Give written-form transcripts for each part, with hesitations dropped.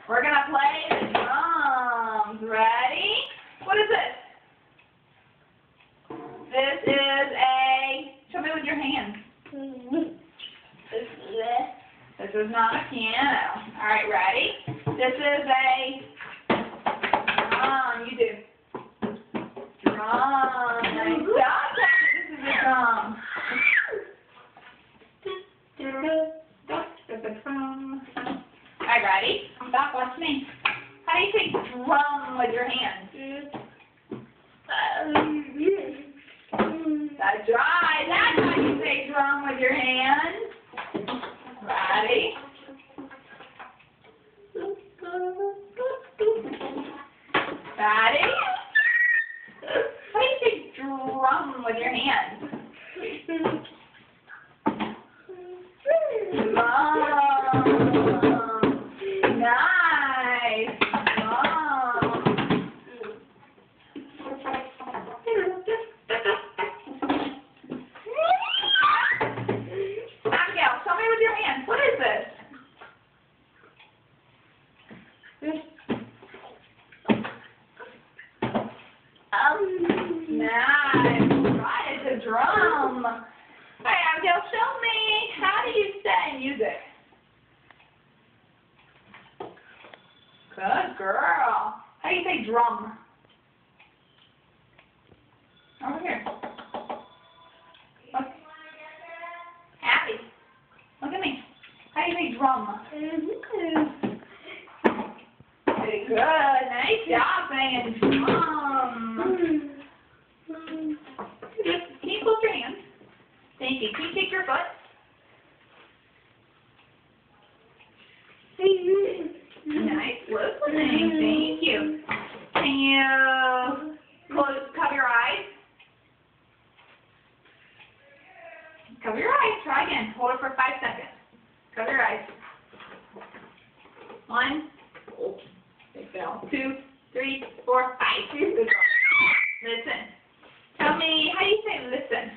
We're going to play the drums. Ready? What is this? This is a, show me with your hands. This is not a piano. All right, ready? This is a drum. You do. Drum. Nice job. This is a drum. All right, ready? Stop. Watch me. How do you say drum with your hands? That's right. That's how you say drum with your hands. Ready? Ready? How do you say drum with your hands? Drum. Nice. Drum. Abigail, show me with your hands. What is this? Nice. Right, it's a drum. All right, Abigail, show me. How do you say music? Good girl. How do you say drum? Over here. Look. Abby, look at me. How do you say drum? Very good. Nice job saying drum. Can you close your hands? Thank you. Can you take your foot? Nice listening. Thank you. Can you cover your eyes? Cover your eyes. Try again. Hold it for 5 seconds. Cover your eyes. 1. Oh, they fell. 2, 3, 4, 5. Good job. Listen. Tell me, how do you say listen?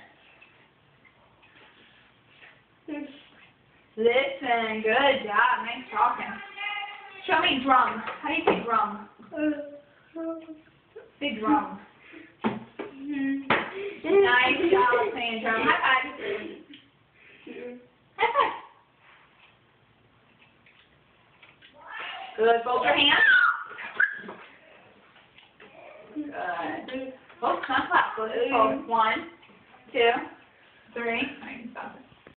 Listen. Good job. Nice talking. Show me drum. How do you say drum? Say drum. Nice job saying drum. High five. High five. Good. Fold your hands. Good. Oh, not clap. Let's fold. 1, 2, 3.